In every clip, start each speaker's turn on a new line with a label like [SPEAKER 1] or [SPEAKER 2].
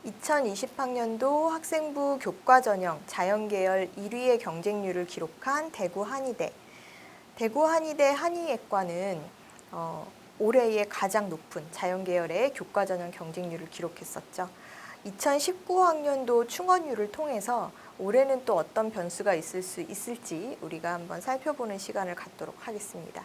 [SPEAKER 1] 2020학년도 학생부 교과전형 자연계열 1위의 경쟁률을 기록한 대구 한의대. 대구 한의대 한의예과는 올해의 가장 높은 자연계열의 교과전형 경쟁률을 기록했었죠. 2019학년도 충원률을 통해서 올해는 또 어떤 변수가 있을 수 있을지 우리가 한번 살펴보는 시간을 갖도록 하겠습니다.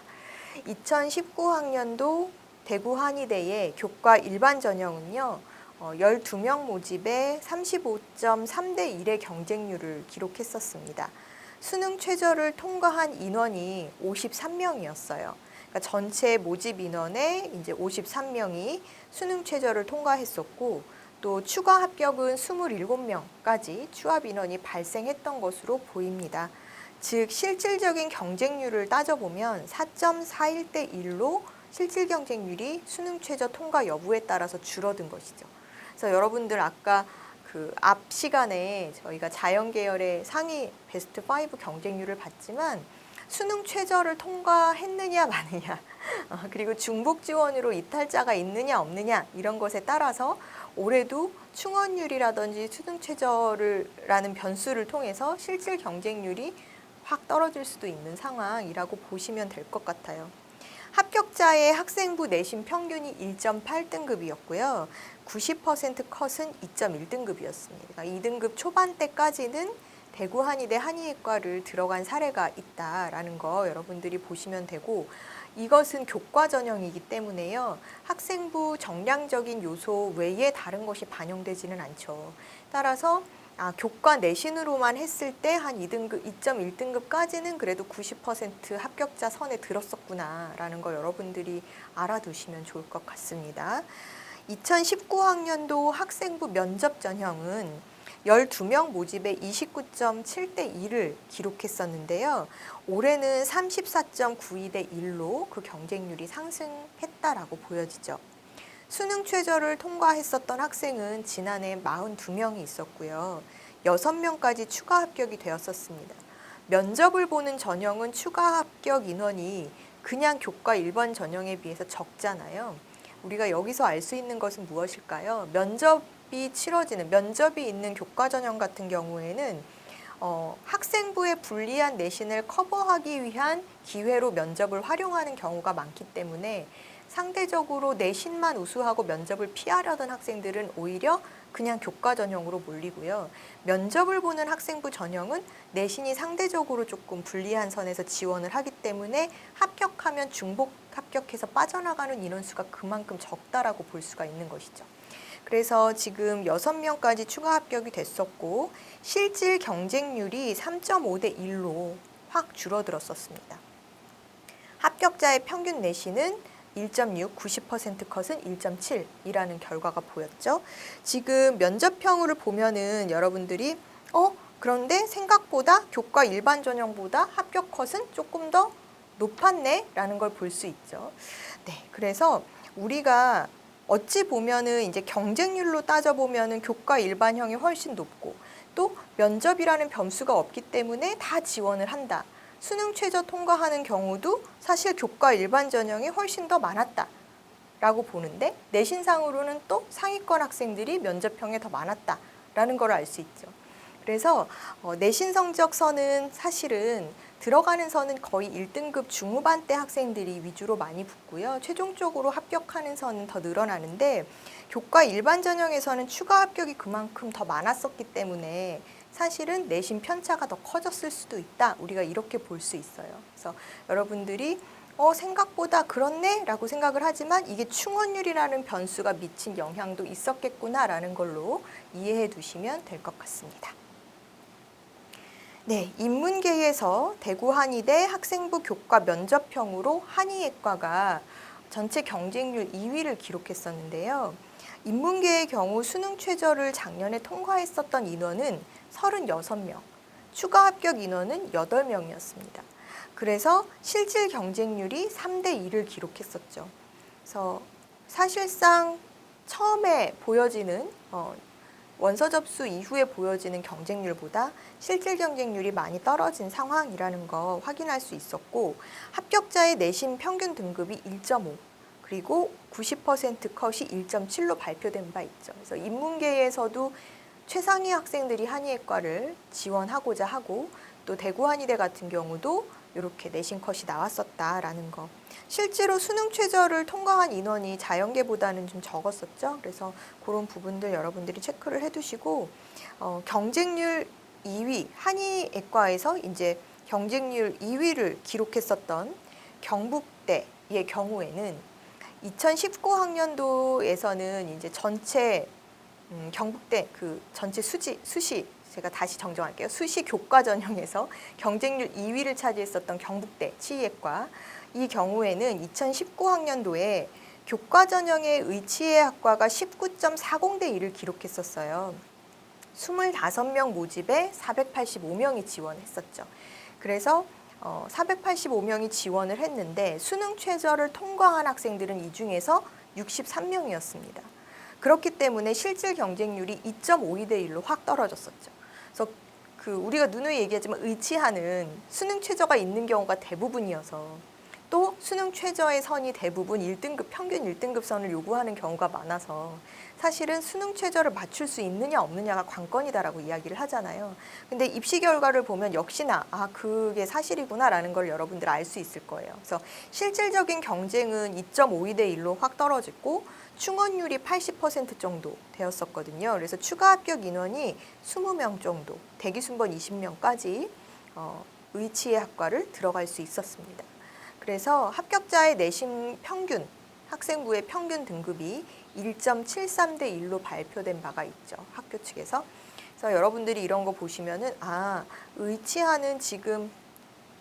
[SPEAKER 1] 2019학년도 대구 한의대의 교과 일반 전형은요. 12명 모집에 35.3대 1의 경쟁률을 기록했었습니다. 수능 최저를 통과한 인원이 53명이었어요. 그러니까 전체 모집 인원의 이제 53명이 수능 최저를 통과했었고 또 추가 합격은 27명까지 추합 인원이 발생했던 것으로 보입니다. 즉 실질적인 경쟁률을 따져보면 4.41대 1로 실질 경쟁률이 수능 최저 통과 여부에 따라서 줄어든 것이죠. 그래서 여러분들 아까 그 앞 시간에 저희가 자연계열의 상위 베스트 5 경쟁률을 봤지만 수능 최저를 통과했느냐 마느냐 그리고 중복 지원으로 이탈자가 있느냐 없느냐 이런 것에 따라서 올해도 충원율이라든지 수능 최저라는 변수를 통해서 실질 경쟁률이 확 떨어질 수도 있는 상황이라고 보시면 될 것 같아요. 합격자의 학생부 내신 평균이 1.8등급이었고요. 90% 컷은 2.1등급이었습니다. 2등급 초반대까지는 대구 한의대 한의예과를 들어간 사례가 있다라는 거 여러분들이 보시면 되고 이것은 교과 전형이기 때문에요. 학생부 정량적인 요소 외에 다른 것이 반영되지는 않죠. 따라서 교과 내신으로만 했을 때 한 2등급, 2.1등급까지는 그래도 90% 합격자 선에 들었었구나라는 거 여러분들이 알아두시면 좋을 것 같습니다. 2019학년도 학생부 면접 전형은 12명 모집에 29.7대 1을 기록했었는데요. 올해는 34.92대 1로 그 경쟁률이 상승했다라고 보여지죠. 수능 최저를 통과했었던 학생은 지난해 42명이 있었고요. 6명까지 추가 합격이 되었었습니다. 면접을 보는 전형은 추가 합격 인원이 그냥 교과 일반 전형에 비해서 적잖아요. 우리가 여기서 알 수 있는 것은 무엇일까요? 면접이 있는 교과 전형 같은 경우에는 학생부의 불리한 내신을 커버하기 위한 기회로 면접을 활용하는 경우가 많기 때문에 상대적으로 내신만 우수하고 면접을 피하려던 학생들은 오히려 그냥 교과 전형으로 몰리고요. 면접을 보는 학생부 전형은 내신이 상대적으로 조금 불리한 선에서 지원을 하기 때문에 합격하면 중복 합격해서 빠져나가는 인원수가 그만큼 적다라고 볼 수가 있는 것이죠. 그래서 지금 6명까지 추가 합격이 됐었고 실질 경쟁률이 3.5대 1로 확 줄어들었었습니다. 합격자의 평균 내신은 1.6, 90% 컷은 1.7이라는 결과가 보였죠. 지금 면접형을 보면은 여러분들이 그런데 생각보다 교과 일반 전형보다 합격 컷은 조금 더 높았네 라는 걸 볼 수 있죠. 네, 그래서 우리가 어찌 보면은 이제 경쟁률로 따져보면은 교과 일반형이 훨씬 높고 또 면접이라는 변수가 없기 때문에 다 지원을 한다. 수능 최저 통과하는 경우도 사실 교과 일반 전형이 훨씬 더 많았다라고 보는데 내신상으로는 또 상위권 학생들이 면접형에 더 많았다라는 걸 알 수 있죠. 그래서 내신 성적 선은 사실은 들어가는 선은 거의 1등급 중후반대 학생들이 위주로 많이 붙고요. 최종적으로 합격하는 선은 더 늘어나는데 교과 일반 전형에서는 추가 합격이 그만큼 더 많았었기 때문에 사실은 내신 편차가 더 커졌을 수도 있다. 우리가 이렇게 볼 수 있어요. 그래서 여러분들이 생각보다 그렇네 라고 생각을 하지만 이게 충원율이라는 변수가 미친 영향도 있었겠구나라는 걸로 이해해 두시면 될 것 같습니다. 네, 인문계에서 대구 한의대 학생부 교과 면접형으로 한의예과가 전체 경쟁률 2위를 기록했었는데요. 인문계의 경우 수능 최저를 작년에 통과했었던 인원은 36명, 추가 합격 인원은 8명이었습니다. 그래서 실질 경쟁률이 3대 2를 기록했었죠. 그래서 사실상 처음에 보여지는 원서 접수 이후에 보여지는 경쟁률보다 실질 경쟁률이 많이 떨어진 상황이라는 거 확인할 수 있었고 합격자의 내신 평균 등급이 1.5, 그리고 90% 컷이 1.7로 발표된 바 있죠. 그래서 인문계에서도 최상위 학생들이 한의학과를 지원하고자 하고 또 대구 한의대 같은 경우도 이렇게 내신 컷이 나왔었다라는 거. 실제로 수능 최저를 통과한 인원이 자연계보다는 좀 적었었죠. 그래서 그런 부분들 여러분들이 체크를 해두시고 경쟁률 2위 한의학과에서 이제 경쟁률 2위를 기록했었던 경북대의 경우에는 2019학년도에서는 이제 전체 경북대 그 전체 수시 제가 다시 정정할게요. 수시 교과 전형에서 경쟁률 2위를 차지했었던 경북대 치의학과 이 경우에는 2019학년도에 교과 전형의 의치의학과가 19.40대 1을 기록했었어요. 25명 모집에 485명이 지원했었죠. 그래서 485명이 지원을 했는데 수능 최저를 통과한 학생들은 이 중에서 63명이었습니다. 그렇기 때문에 실질 경쟁률이 2.52대 1로 확 떨어졌었죠. 그래서 우리가 누누이 얘기하지만 의치하는 수능 최저가 있는 경우가 대부분이어서 또 수능 최저의 선이 대부분 1등급 평균 1등급 선을 요구하는 경우가 많아서 사실은 수능 최저를 맞출 수 있느냐 없느냐가 관건이다라고 이야기를 하잖아요. 근데 입시 결과를 보면 역시나 그게 사실이구나라는 걸 여러분들 알 수 있을 거예요. 그래서 실질적인 경쟁은 2.52대 1로 확 떨어졌고 충원율이 80% 정도 되었었거든요. 그래서 추가 합격 인원이 20명 정도, 대기 순번 20명까지 의치의 학과를 들어갈 수 있었습니다. 그래서 합격자의 내신 평균, 학생부의 평균 등급이 1.73대 1로 발표된 바가 있죠. 학교 측에서. 그래서 여러분들이 이런 거 보시면은 의치하는 지금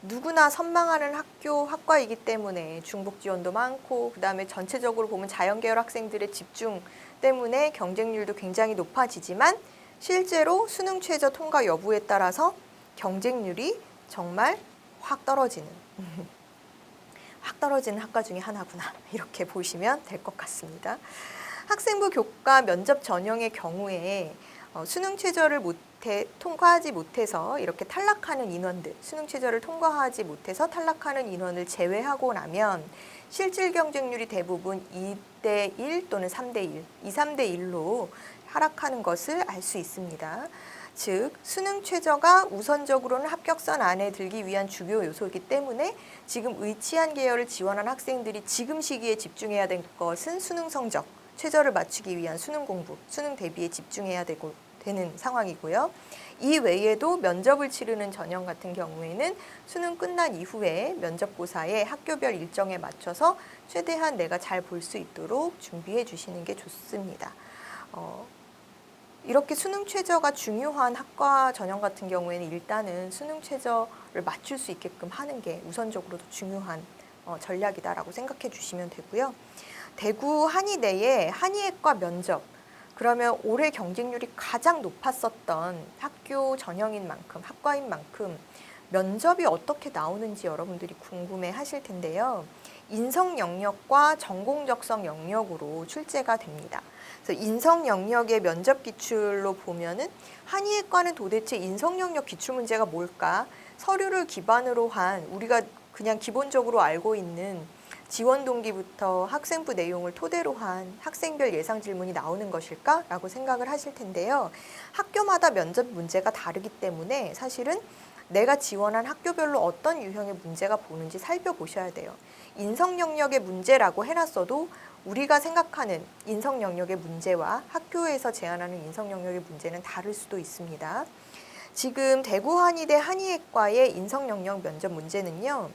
[SPEAKER 1] 누구나 선망하는 학과이기 때문에 중복 지원도 많고 그다음에 전체적으로 보면 자연계열 학생들의 집중 때문에 경쟁률도 굉장히 높아지지만 실제로 수능 최저 통과 여부에 따라서 경쟁률이 정말 확 떨어지는 학과 중에 하나구나 이렇게 보시면 될 것 같습니다. 학생부 교과 면접 전형의 경우에 수능 최저를 통과하지 못해서 이렇게 탈락하는 인원들, 수능 최저를 통과하지 못해서 탈락하는 인원을 제외하고 나면 실질 경쟁률이 대부분 2대 1 또는 3대 1, 2, 3대 1로 하락하는 것을 알 수 있습니다. 즉 수능 최저가 우선적으로는 합격선 안에 들기 위한 주요 요소이기 때문에 지금 의치한 계열을 지원한 학생들이 지금 시기에 집중해야 될 것은 수능 성적, 최저를 맞추기 위한 수능 공부, 수능 대비에 집중해야 되는 상황이고요. 이 외에도 면접을 치르는 전형 같은 경우에는 수능 끝난 이후에 면접고사의 학교별 일정에 맞춰서 최대한 내가 잘 볼 수 있도록 준비해 주시는 게 좋습니다. 이렇게 수능 최저가 중요한 학과 전형 같은 경우에는 일단은 수능 최저를 맞출 수 있게끔 하는 게 우선적으로도 중요한 전략이다라고 생각해 주시면 되고요. 대구 한의대의 한의학과 면접, 그러면 올해 경쟁률이 가장 높았었던 학교 전형인 만큼, 학과인 만큼 면접이 어떻게 나오는지 여러분들이 궁금해 하실 텐데요. 인성 영역과 전공 적성 영역으로 출제가 됩니다. 그래서 인성 영역의 면접 기출로 보면은 한의학과는 도대체 인성 영역 기출 문제가 뭘까? 서류를 기반으로 한 우리가 그냥 기본적으로 알고 있는 지원 동기부터 학생부 내용을 토대로 한 학생별 예상 질문이 나오는 것일까? 라고 생각을 하실 텐데요. 학교마다 면접 문제가 다르기 때문에 사실은 내가 지원한 학교별로 어떤 유형의 문제가 보는지 살펴보셔야 돼요. 인성 영역의 문제라고 해놨어도 우리가 생각하는 인성 영역의 문제와 학교에서 제안하는 인성 영역의 문제는 다를 수도 있습니다. 지금 대구 한의대 한의학과의 인성 영역 면접 문제는요.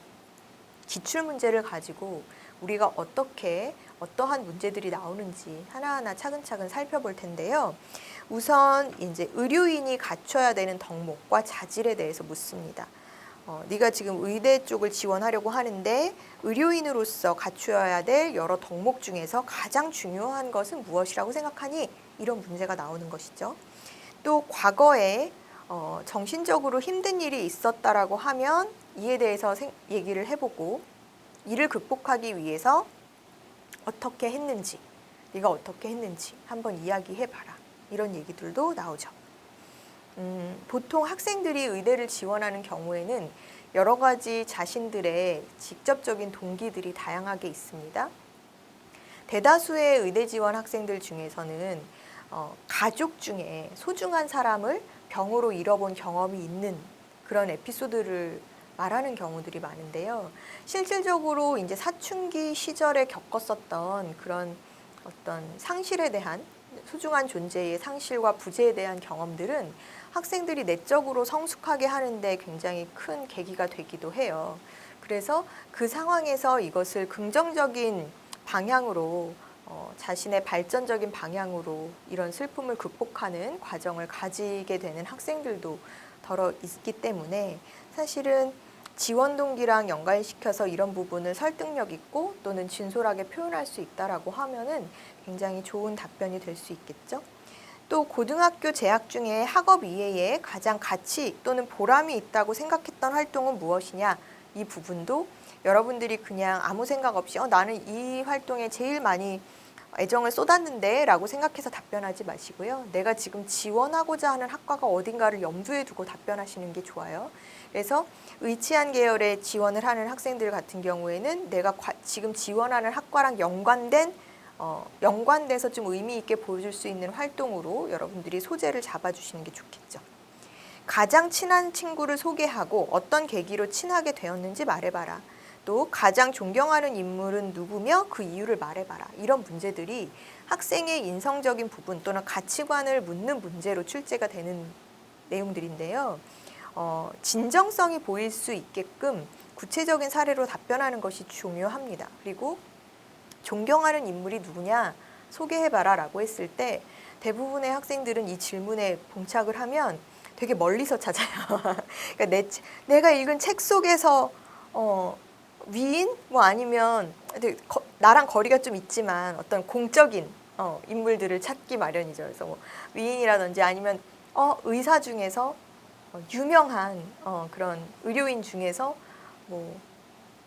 [SPEAKER 1] 기출 문제를 가지고 우리가 어떠한 문제들이 나오는지 하나하나 차근차근 살펴볼 텐데요. 우선 이제 의료인이 갖춰야 되는 덕목과 자질에 대해서 묻습니다. 네가 지금 의대 쪽을 지원하려고 하는데 의료인으로서 갖추어야 될 여러 덕목 중에서 가장 중요한 것은 무엇이라고 생각하니? 이런 문제가 나오는 것이죠. 또 과거에 정신적으로 힘든 일이 있었다라고 하면 이에 대해서 얘기를 해보고 이를 극복하기 위해서 어떻게 했는지, 네가 어떻게 했는지 한번 이야기해봐라. 이런 얘기들도 나오죠. 보통 학생들이 의대를 지원하는 경우에는 여러 가지 자신들의 직접적인 동기들이 다양하게 있습니다. 대다수의 의대 지원 학생들 중에서는 가족 중에 소중한 사람을 병으로 잃어본 경험이 있는 그런 에피소드를 말하는 경우들이 많은데요. 실질적으로 이제 사춘기 시절에 겪었었던 그런 어떤 상실에 대한 소중한 존재의 상실과 부재에 대한 경험들은 학생들이 내적으로 성숙하게 하는데 굉장히 큰 계기가 되기도 해요. 그래서 그 상황에서 이것을 긍정적인 방향으로 자신의 발전적인 방향으로 이런 슬픔을 극복하는 과정을 가지게 되는 학생들도 더러 있기 때문에 사실은 지원 동기랑 연관시켜서 이런 부분을 설득력 있고 또는 진솔하게 표현할 수 있다라고 하면은 굉장히 좋은 답변이 될 수 있겠죠. 또 고등학교 재학 중에 학업 이외에 가장 가치 또는 보람이 있다고 생각했던 활동은 무엇이냐, 이 부분도 여러분들이 그냥 아무 생각 없이 나는 이 활동에 제일 많이 애정을 쏟았는데 라고 생각해서 답변하지 마시고요. 내가 지금 지원하고자 하는 학과가 어딘가를 염두에 두고 답변하시는 게 좋아요. 그래서 의치한 계열에 지원을 하는 학생들 같은 경우에는 내가 지금 지원하는 학과랑 연관돼서 좀 의미 있게 보여줄 수 있는 활동으로 여러분들이 소재를 잡아주시는 게 좋겠죠. 가장 친한 친구를 소개하고 어떤 계기로 친하게 되었는지 말해봐라. 또 가장 존경하는 인물은 누구며 그 이유를 말해봐라. 이런 문제들이 학생의 인성적인 부분 또는 가치관을 묻는 문제로 출제가 되는 내용들인데요. 진정성이 보일 수 있게끔 구체적인 사례로 답변하는 것이 중요합니다. 그리고 존경하는 인물이 누구냐 소개해봐라 라고 했을 때 대부분의 학생들은 이 질문에 봉착을 하면 되게 멀리서 찾아요. 그러니까 내가 읽은 책 속에서 위인 뭐 아니면 나랑 거리가 좀 있지만 어떤 공적인 인물들을 찾기 마련이죠. 그래서 뭐 위인이라든지 아니면 의사 중에서 유명한 그런 의료인 중에서 뭐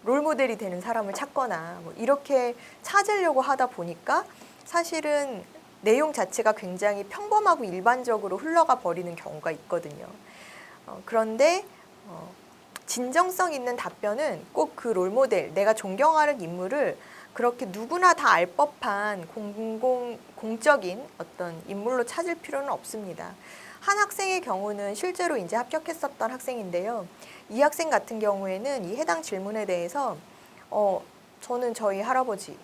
[SPEAKER 1] 롤모델이 되는 사람을 찾거나 뭐 이렇게 찾으려고 하다 보니까 사실은 내용 자체가 굉장히 평범하고 일반적으로 흘러가 버리는 경우가 있거든요. 그런데 진정성 있는 답변은 꼭 그 롤모델, 내가 존경하는 인물을 그렇게 누구나 다 알 법한 공적인 어떤 인물로 찾을 필요는 없습니다. 한 학생의 경우는 실제로 이제 합격했었던 학생인데요. 이 학생 같은 경우에는 이 해당 질문에 대해서 저는 저희 할아버지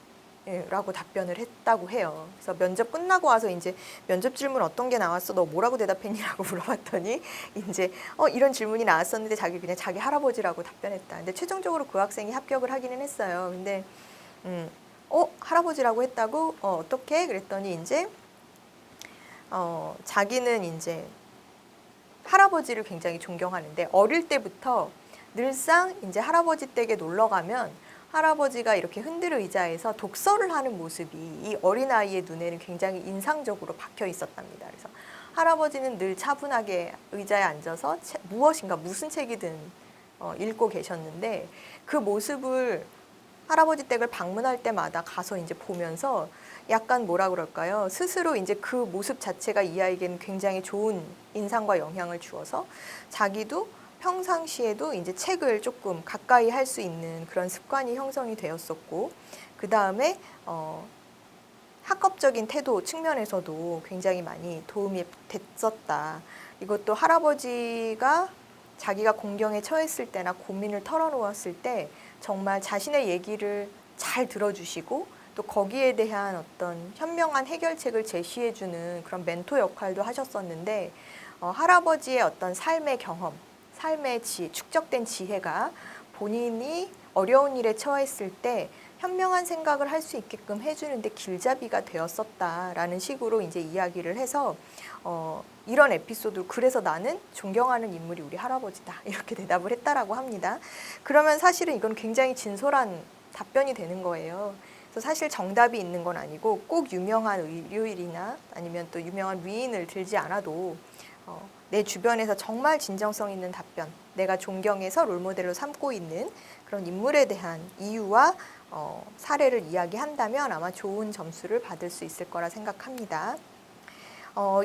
[SPEAKER 1] 라고 답변을 했다고 해요. 그래서 면접 끝나고 와서 이제 면접 질문 어떤 게 나왔어? 너 뭐라고 대답했니라고 물어봤더니 이제 이런 질문이 나왔었는데 자기 그냥 자기 할아버지라고 답변했다. 근데 최종적으로 그 학생이 합격을 하기는 했어요. 근데 할아버지라고 했다고? 어떻게? 그랬더니 이제 자기는 이제 할아버지를 굉장히 존경하는데 어릴 때부터 늘상 이제 할아버지 댁에 놀러 가면 할아버지가 이렇게 흔들 의자에서 독서를 하는 모습이 이 어린아이의 눈에는 굉장히 인상적으로 박혀 있었답니다. 그래서 할아버지는 늘 차분하게 의자에 앉아서 무슨 책이든 읽고 계셨는데 그 모습을 할아버지 댁을 방문할 때마다 가서 이제 보면서 약간 뭐라 그럴까요? 스스로 이제 그 모습 자체가 이 아이에게는 굉장히 좋은 인상과 영향을 주어서 자기도 평상시에도 이제 책을 조금 가까이 할 수 있는 그런 습관이 형성이 되었었고, 그 다음에 학업적인 태도 측면에서도 굉장히 많이 도움이 됐었다. 이것도 할아버지가 자기가 공경에 처했을 때나 고민을 털어놓았을 때 정말 자신의 얘기를 잘 들어주시고 또 거기에 대한 어떤 현명한 해결책을 제시해주는 그런 멘토 역할도 하셨었는데 할아버지의 어떤 삶의 경험, 삶의 축적된 지혜가 본인이 어려운 일에 처했을 때 현명한 생각을 할 수 있게끔 해주는데 길잡이가 되었었다라는 식으로 이제 이야기를 해서 이런 에피소드, 그래서 나는 존경하는 인물이 우리 할아버지다 이렇게 대답을 했다라고 합니다. 그러면 사실은 이건 굉장히 진솔한 답변이 되는 거예요. 그래서 사실 정답이 있는 건 아니고 꼭 유명한 의료인이나 아니면 또 유명한 위인을 들지 않아도 내 주변에서 정말 진정성 있는 답변, 내가 존경해서 롤모델로 삼고 있는 그런 인물에 대한 이유와 사례를 이야기한다면 아마 좋은 점수를 받을 수 있을 거라 생각합니다.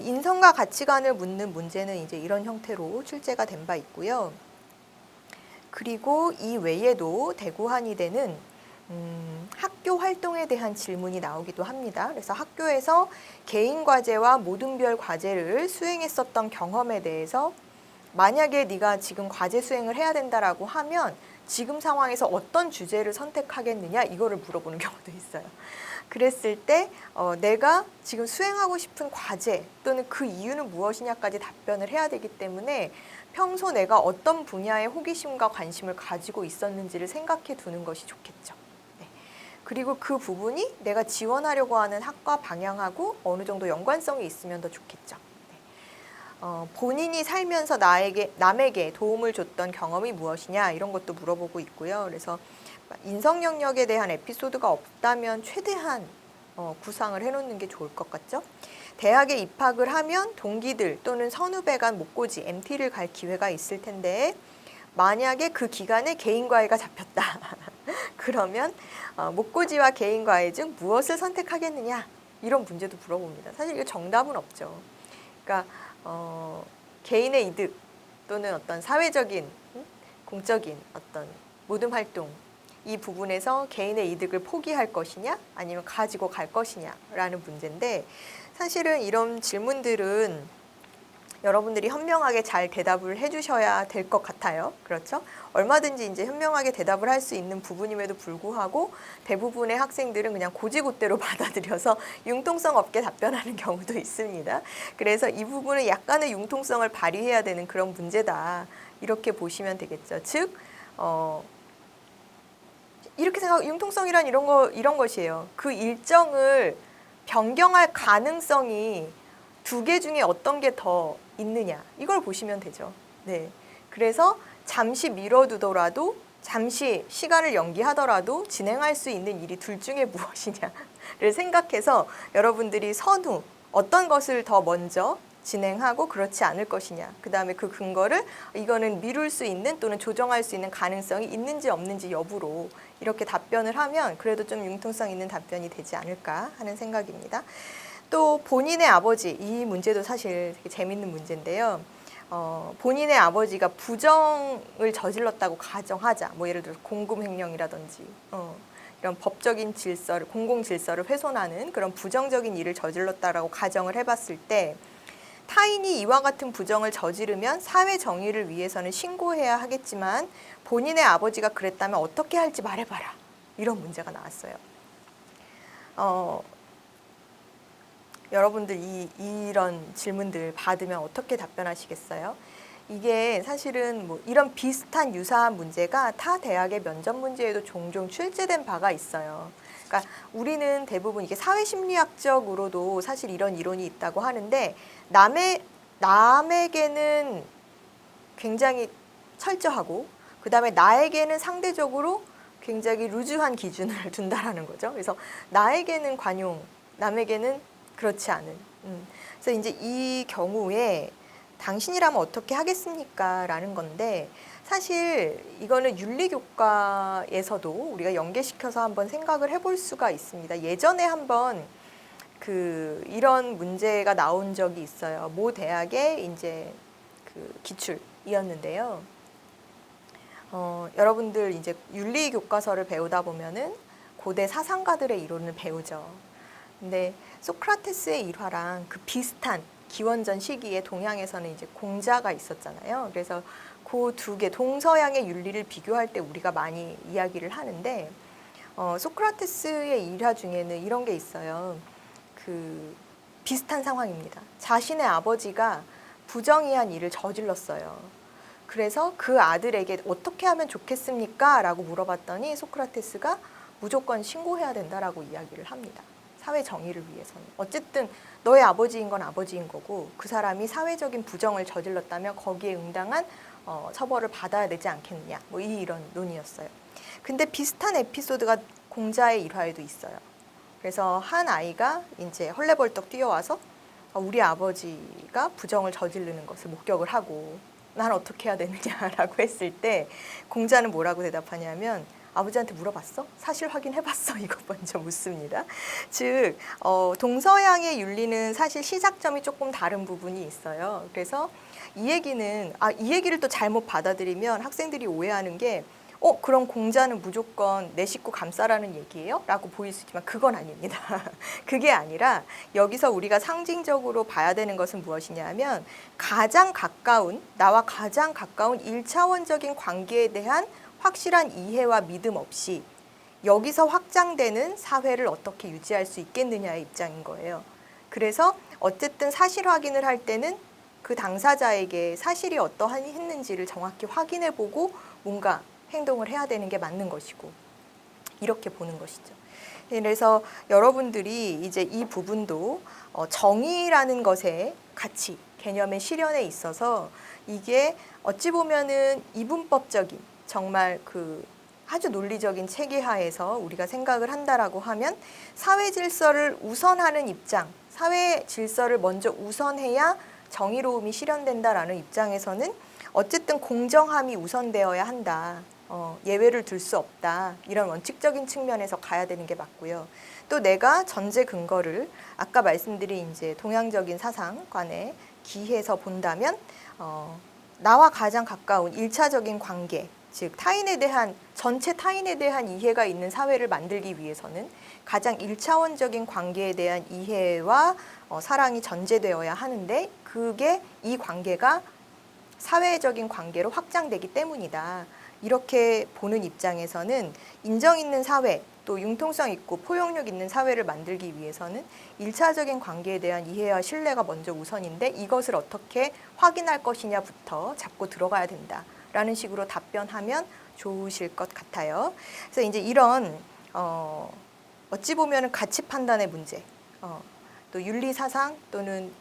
[SPEAKER 1] 인성과 가치관을 묻는 문제는 이제 이런 형태로 출제가 된 바 있고요. 그리고 이 외에도 대구 한의대는 학교 활동에 대한 질문이 나오기도 합니다. 그래서 학교에서 개인 과제와 모든별 과제를 수행했었던 경험에 대해서 만약에 네가 지금 과제 수행을 해야 된다라고 하면 지금 상황에서 어떤 주제를 선택하겠느냐 이거를 물어보는 경우도 있어요. 그랬을 때 내가 지금 수행하고 싶은 과제 또는 그 이유는 무엇이냐까지 답변을 해야 되기 때문에 평소 내가 어떤 분야에 호기심과 관심을 가지고 있었는지를 생각해 두는 것이 좋겠죠. 네. 그리고 그 부분이 내가 지원하려고 하는 학과 방향하고 어느 정도 연관성이 있으면 더 좋겠죠. 본인이 살면서 남에게 도움을 줬던 경험이 무엇이냐 이런 것도 물어보고 있고요. 그래서 인성 영역에 대한 에피소드가 없다면 최대한 구상을 해놓는 게 좋을 것 같죠. 대학에 입학을 하면 동기들 또는 선후배 간 목고지, MT를 갈 기회가 있을 텐데 만약에 그 기간에 개인 과외가 잡혔다. 그러면 목고지와 개인 과외 중 무엇을 선택하겠느냐 이런 문제도 물어봅니다. 사실 이거 정답은 없죠. 그러니까 개인의 이득 또는 어떤 사회적인 공적인 어떤 모든 활동 이 부분에서 개인의 이득을 포기할 것이냐 아니면 가지고 갈 것이냐라는 문제인데 사실은 이런 질문들은 여러분들이 현명하게 잘 대답을 해주셔야 될 것 같아요. 그렇죠? 얼마든지 이제 현명하게 대답을 할 수 있는 부분임에도 불구하고 대부분의 학생들은 그냥 고지고대로 받아들여서 융통성 없게 답변하는 경우도 있습니다. 그래서 이 부분은 약간의 융통성을 발휘해야 되는 그런 문제다. 이렇게 보시면 되겠죠. 즉, 이렇게 융통성이란 이런 것이에요. 그 일정을 변경할 가능성이 두 개 중에 어떤 게 더 있느냐 이걸 보시면 되죠. 네. 그래서 잠시 미뤄두더라도 잠시 시간을 연기하더라도 진행할 수 있는 일이 둘 중에 무엇이냐를 생각해서 여러분들이 선후 어떤 것을 더 먼저 진행하고 그렇지 않을 것이냐 그 다음에 그 근거를 이거는 미룰 수 있는 또는 조정할 수 있는 가능성이 있는지 없는지 여부로 이렇게 답변을 하면 그래도 좀 융통성 있는 답변이 되지 않을까 하는 생각입니다. 또 본인의 아버지, 이 문제도 사실 되게 재밌는 문제인데요. 본인의 아버지가 부정을 저질렀다고 가정하자. 뭐 예를 들어서 공금횡령이라든지 이런 법적인 질서를, 공공 질서를 훼손하는 그런 부정적인 일을 저질렀다라고 가정을 해봤을 때 타인이 이와 같은 부정을 저지르면 사회 정의를 위해서는 신고해야 하겠지만 본인의 아버지가 그랬다면 어떻게 할지 말해봐라. 이런 문제가 나왔어요. 여러분들 이런 질문들 받으면 어떻게 답변하시겠어요? 이게 사실은 뭐 이런 비슷한 유사한 문제가 타 대학의 면접 문제에도 종종 출제된 바가 있어요. 그러니까 우리는 대부분 이게 사회심리학적으로도 사실 이런 이론이 있다고 하는데 남에게는 굉장히 철저하고 그다음에 나에게는 상대적으로 굉장히 루즈한 기준을 둔다라는 거죠. 그래서 나에게는 관용, 남에게는 그렇지 않은. 그래서 이제 이 경우에 당신이라면 어떻게 하겠습니까? 라는 건데 사실 이거는 윤리교과에서도 우리가 연계시켜서 한번 생각을 해볼 수가 있습니다. 예전에 한번 이런 문제가 나온 적이 있어요. 모 대학의 이제 기출이었는데요. 여러분들 이제 윤리교과서를 배우다 보면은 고대 사상가들의 이론을 배우죠. 근데 소크라테스의 일화랑 그 비슷한 기원전 시기에 동양에서는 이제 공자가 있었잖아요. 그래서 그 두 개 동서양의 윤리를 비교할 때 우리가 많이 이야기를 하는데 소크라테스의 일화 중에는 이런 게 있어요. 비슷한 상황입니다. 자신의 아버지가 부정의한 일을 저질렀어요. 그래서 그 아들에게 어떻게 하면 좋겠습니까? 라고 물어봤더니 소크라테스가 무조건 신고해야 된다라고 이야기를 합니다. 사회 정의를 위해서는. 어쨌든 너의 아버지인 건 아버지인 거고 그 사람이 사회적인 부정을 저질렀다면 거기에 응당한 처벌을 받아야 되지 않겠느냐. 뭐 이런 논의였어요. 근데 비슷한 에피소드가 공자의 일화에도 있어요. 그래서 한 아이가 이제 헐레벌떡 뛰어와서 우리 아버지가 부정을 저지르는 것을 목격을 하고 난 어떻게 해야 되느냐라고 했을 때 공자는 뭐라고 대답하냐면 아버지한테 물어봤어? 사실 확인해봤어? 이거 먼저 묻습니다. 즉 동서양의 윤리는 사실 시작점이 조금 다른 부분이 있어요. 그래서 이 얘기를 또 잘못 받아들이면 학생들이 오해하는 게 그럼 공자는 무조건 내 식구 감싸라는 얘기예요? 라고 보일 수 있지만 그건 아닙니다. 그게 아니라 여기서 우리가 상징적으로 봐야 되는 것은 무엇이냐면 나와 가장 가까운 1차원적인 관계에 대한 확실한 이해와 믿음 없이 여기서 확장되는 사회를 어떻게 유지할 수 있겠느냐의 입장인 거예요. 그래서 어쨌든 사실 확인을 할 때는 그 당사자에게 사실이 어떠했는지를 정확히 확인해보고 뭔가 행동을 해야 되는 게 맞는 것이고 이렇게 보는 것이죠. 그래서 여러분들이 이제 이 부분도 정의라는 것의 가치, 개념의 실현에 있어서 이게 어찌 보면은 이분법적인 정말 그 아주 논리적인 체계하에서 우리가 생각을 한다라고 하면 사회 질서를 우선하는 입장, 사회 질서를 먼저 우선해야 정의로움이 실현된다라는 입장에서는 어쨌든 공정함이 우선되어야 한다. 예외를 둘 수 없다. 이런 원칙적인 측면에서 가야 되는 게 맞고요. 또 내가 전제 근거를 아까 말씀드린 이제 동양적인 사상관에 기해서 본다면 나와 가장 가까운 1차적인 관계, 즉 전체 타인에 대한 이해가 있는 사회를 만들기 위해서는 가장 1차원적인 관계에 대한 이해와 사랑이 전제되어야 하는데 그게 이 관계가 사회적인 관계로 확장되기 때문이다. 이렇게 보는 입장에서는 인정 있는 사회, 또 융통성 있고 포용력 있는 사회를 만들기 위해서는 1차적인 관계에 대한 이해와 신뢰가 먼저 우선인데 이것을 어떻게 확인할 것이냐부터 잡고 들어가야 된다라는 식으로 답변하면 좋으실 것 같아요. 그래서 이제 이런 어찌 보면은 가치 판단의 문제, 또 윤리 사상 또는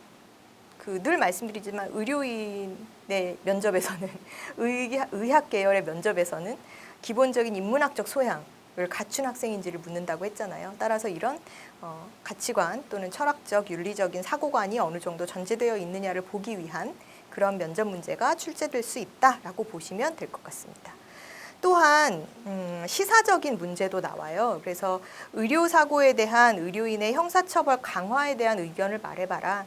[SPEAKER 1] 늘 말씀드리지만 의료인의 면접에서는 의학 계열의 면접에서는 기본적인 인문학적 소양을 갖춘 학생인지를 묻는다고 했잖아요. 따라서 이런 가치관 또는 철학적 윤리적인 사고관이 어느 정도 전제되어 있느냐를 보기 위한 그런 면접 문제가 출제될 수 있다라고 보시면 될 것 같습니다. 또한 시사적인 문제도 나와요. 그래서 의료사고에 대한 의료인의 형사처벌 강화에 대한 의견을 말해봐라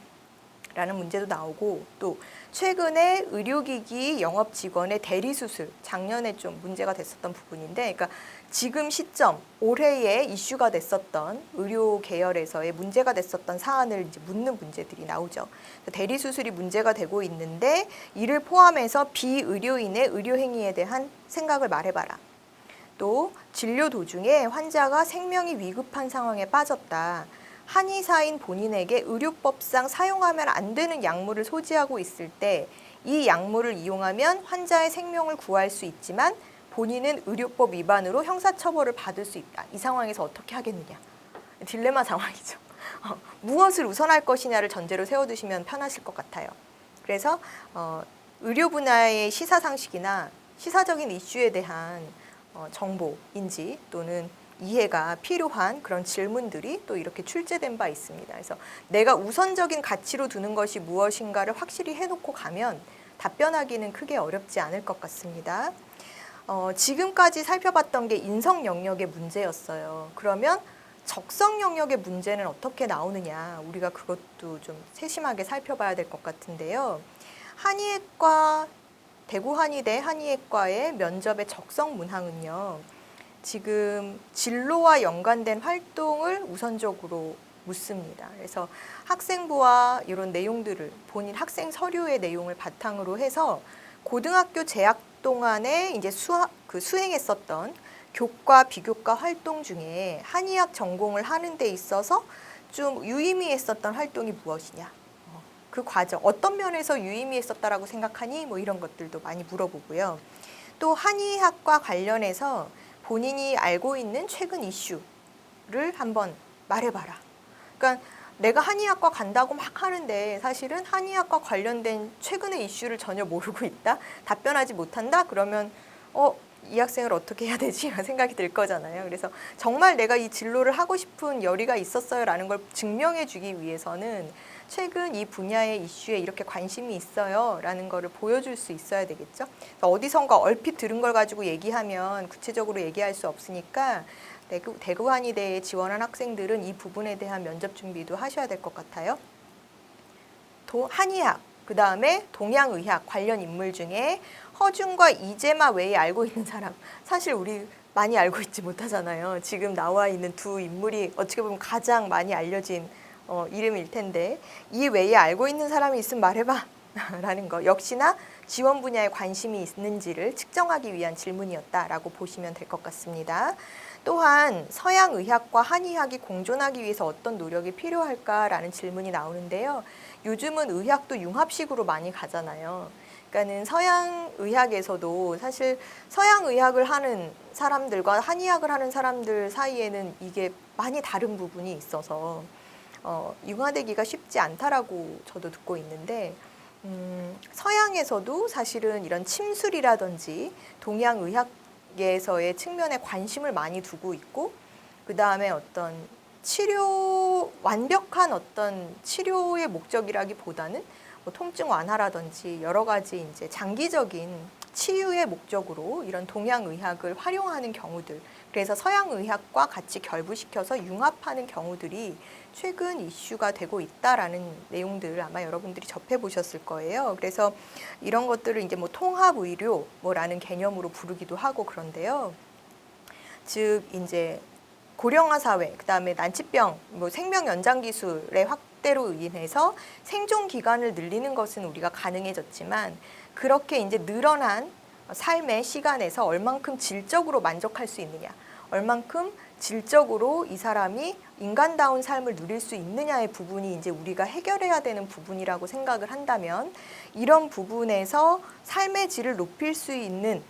[SPEAKER 1] 라는 문제도 나오고 또 최근에 의료기기 영업 직원의 대리수술 작년에 좀 문제가 됐었던 부분인데 그러니까 지금 시점 올해에 이슈가 됐었던 의료 계열에서의 문제가 됐었던 사안을 이제 묻는 문제들이 나오죠. 대리수술이 문제가 되고 있는데 이를 포함해서 비의료인의 의료행위에 대한 생각을 말해봐라. 또 진료 도중에 환자가 생명이 위급한 상황에 빠졌다. 한의사인 본인에게 의료법상 사용하면 안 되는 약물을 소지하고 있을 때 이 약물을 이용하면 환자의 생명을 구할 수 있지만 본인은 의료법 위반으로 형사처벌을 받을 수 있다. 이 상황에서 어떻게 하겠느냐. 딜레마 상황이죠. 무엇을 우선할 것이냐를 전제로 세워두시면 편하실 것 같아요. 그래서 의료 분야의 시사상식이나 시사적인 이슈에 대한 정보, 인지 또는 이해가 필요한 그런 질문들이 또 이렇게 출제된 바 있습니다. 그래서 내가 우선적인 가치로 두는 것이 무엇인가를 확실히 해놓고 가면 답변하기는 크게 어렵지 않을 것 같습니다. 지금까지 살펴봤던 게 인성 영역의 문제였어요. 그러면 적성 영역의 문제는 어떻게 나오느냐, 우리가 그것도 좀 세심하게 살펴봐야 될 것 같은데요. 한의학과, 대구한의대 한의학과의 면접의 적성 문항은요, 지금 진로와 연관된 활동을 우선적으로 묻습니다. 그래서 학생부와 이런 내용들을 본인 학생 서류의 내용을 바탕으로 해서 고등학교 재학 동안에 이제 수행했었던 교과, 비교과 활동 중에 한의학 전공을 하는 데 있어서 좀 유의미했었던 활동이 무엇이냐. 그 과정, 어떤 면에서 유의미했었다라고 생각하니? 뭐 이런 것들도 많이 물어보고요. 또 한의학과 관련해서 본인이 알고 있는 최근 이슈를 한번 말해봐라. 그러니까 내가 한의학과 간다고 막 하는데 사실은 한의학과 관련된 최근의 이슈를 전혀 모르고 있다? 답변하지 못한다? 그러면 이 학생을 어떻게 해야 되지? 라는 생각이 들 거잖아요. 그래서 정말 내가 이 진로를 하고 싶은 열의가 있었어요 라는 걸 증명해 주기 위해서는 최근 이 분야의 이슈에 이렇게 관심이 있어요 라는 거를 보여줄 수 있어야 되겠죠. 어디선가 얼핏 들은 걸 가지고 얘기하면 구체적으로 얘기할 수 없으니까 대구한의대에 지원한 학생들은 이 부분에 대한 면접 준비도 하셔야 될 것 같아요. 한의학, 그 다음에 동양의학 관련 인물 중에 허준과 이재마 외에 알고 있는 사람, 사실 우리 많이 알고 있지 못하잖아요. 지금 나와 있는 두 인물이 어떻게 보면 가장 많이 알려진 이름일 텐데, 이 외에 알고 있는 사람이 있으면 말해봐 라는 거, 역시나 지원 분야에 관심이 있는지를 측정하기 위한 질문이었다라고 보시면 될 것 같습니다. 또한 서양 의학과 한의학이 공존하기 위해서 어떤 노력이 필요할까라는 질문이 나오는데요. 요즘은 의학도 융합식으로 많이 가잖아요. 그러니까는 서양 의학에서도 사실 서양 의학을 하는 사람들과 한의학을 하는 사람들 사이에는 이게 많이 다른 부분이 있어서 융화되기가 쉽지 않다라고 저도 듣고 있는데, 서양에서도 사실은 이런 침술이라든지 동양 의학에서의 측면에 관심을 많이 두고 있고, 그 다음에 어떤 완벽한 어떤 치료의 목적이라기보다는 뭐 통증 완화라든지 여러 가지 이제 장기적인 치유의 목적으로 이런 동양 의학을 활용하는 경우들, 그래서 서양 의학과 같이 결부시켜서 융합하는 경우들이 최근 이슈가 되고 있다라는 내용들 아마 여러분들이 접해 보셨을 거예요. 그래서 이런 것들을 이제 뭐 통합 의료 뭐라는 개념으로 부르기도 하고 그런데요. 즉 이제 고령화 사회, 그다음에 난치병, 뭐 생명 연장 기술의 확대로 인해서 생존 기간을 늘리는 것은 우리가 가능해졌지만, 그렇게 이제 늘어난 삶의 시간에서 얼만큼 질적으로 만족할 수 있느냐, 얼만큼 질적으로 이 사람이 인간다운 삶을 누릴 수 있느냐의 부분이 이제 우리가 해결해야 되는 부분이라고 생각을 한다면, 이런 부분에서 삶의 질을 높일 수 있는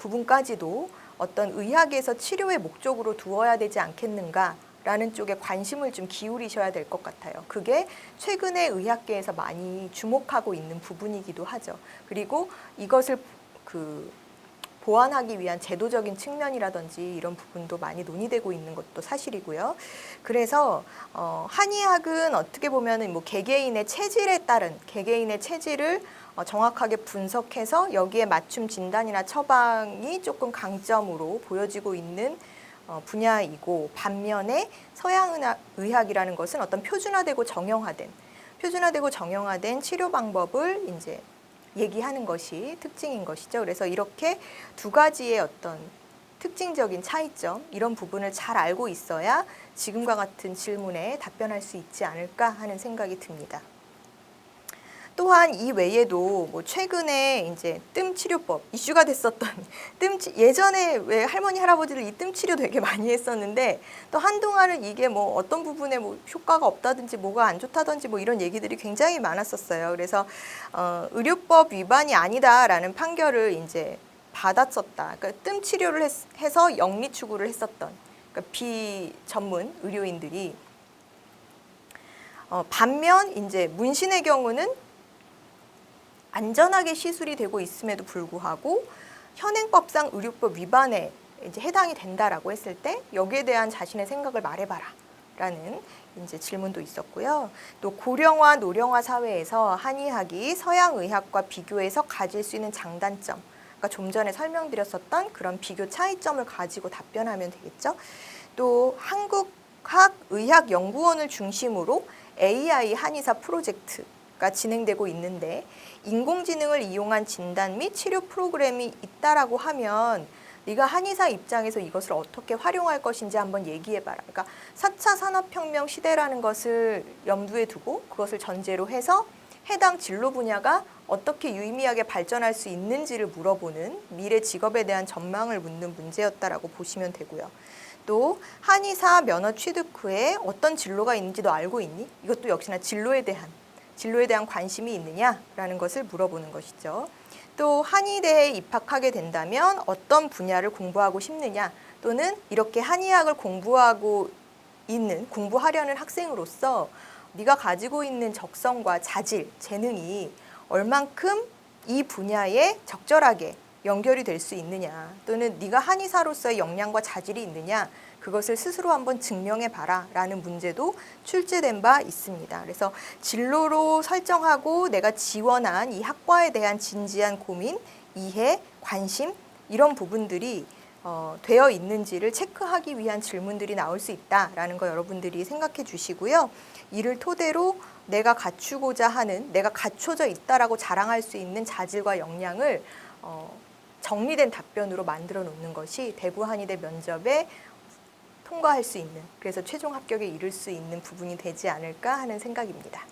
[SPEAKER 1] 부분까지도 어떤 의학에서 치료의 목적으로 두어야 되지 않겠는가라는 쪽에 관심을 좀 기울이셔야 될 것 같아요. 그게 최근에 의학계에서 많이 주목하고 있는 부분이기도 하죠. 그리고 이것을 보완하기 위한 제도적인 측면이라든지 이런 부분도 많이 논의되고 있는 것도 사실이고요. 그래서 한의학은 어떻게 보면은 뭐 개개인의 체질에 따른 개개인의 체질을 정확하게 분석해서 여기에 맞춤 진단이나 처방이 조금 강점으로 보여지고 있는 분야이고, 반면에 서양 의학이라는 것은 어떤 표준화되고 정형화된 치료 방법을 이제 얘기하는 것이 특징인 것이죠. 그래서 이렇게 두 가지의 어떤 특징적인 차이점, 이런 부분을 잘 알고 있어야 지금과 같은 질문에 답변할 수 있지 않을까 하는 생각이 듭니다. 또한 이 외에도 뭐 최근에 이제 뜸 치료법 이슈가 됐었던 예전에 왜 할머니 할아버지들 이 뜸 치료 되게 많이 했었는데, 또 한동안은 이게 뭐 어떤 부분에 뭐 효과가 없다든지 뭐가 안 좋다든지 뭐 이런 얘기들이 굉장히 많았었어요. 그래서 의료법 위반이 아니다라는 판결을 이제 받았었다. 그러니까 뜸 치료를 해서 영리 추구를 했었던, 그러니까 비전문 의료인들이 반면 이제 문신의 경우는 안전하게 시술이 되고 있음에도 불구하고 현행법상 의료법 위반에 이제 해당이 된다라고 했을 때 여기에 대한 자신의 생각을 말해봐라라는 이제 질문도 있었고요. 또 고령화, 노령화 사회에서 한의학이 서양 의학과 비교해서 가질 수 있는 장단점, 그러니까 좀 전에 설명드렸었던 그런 비교 차이점을 가지고 답변하면 되겠죠. 또 한국의학연구원을 중심으로 AI 한의사 프로젝트가 진행되고 있는데, 인공지능을 이용한 진단 및 치료 프로그램이 있다라고 하면 네가 한의사 입장에서 이것을 어떻게 활용할 것인지 한번 얘기해봐라. 그러니까 4차 산업혁명 시대라는 것을 염두에 두고 그것을 전제로 해서 해당 진로 분야가 어떻게 유의미하게 발전할 수 있는지를 물어보는, 미래 직업에 대한 전망을 묻는 문제였다라고 보시면 되고요. 또 한의사 면허 취득 후에 어떤 진로가 있는지도 알고 있니? 이것도 역시나 진로에 대한 관심이 있느냐라는 것을 물어보는 것이죠. 또 한의대에 입학하게 된다면 어떤 분야를 공부하고 싶느냐, 또는 이렇게 한의학을 공부하려는 학생으로서 네가 가지고 있는 적성과 자질, 재능이 얼만큼 이 분야에 적절하게 연결이 될 수 있느냐, 또는 네가 한의사로서의 역량과 자질이 있느냐, 그것을 스스로 한번 증명해봐라 라는 문제도 출제된 바 있습니다. 그래서 진로로 설정하고 내가 지원한 이 학과에 대한 진지한 고민, 이해, 관심, 이런 부분들이 되어 있는지를 체크하기 위한 질문들이 나올 수 있다라는 거 여러분들이 생각해 주시고요. 이를 토대로 내가 갖추고자 하는, 내가 갖춰져 있다라고 자랑할 수 있는 자질과 역량을 정리된 답변으로 만들어 놓는 것이 대구 한의대 면접에 통과할 수 있는, 그래서 최종 합격에 이를 수 있는 부분이 되지 않을까 하는 생각입니다.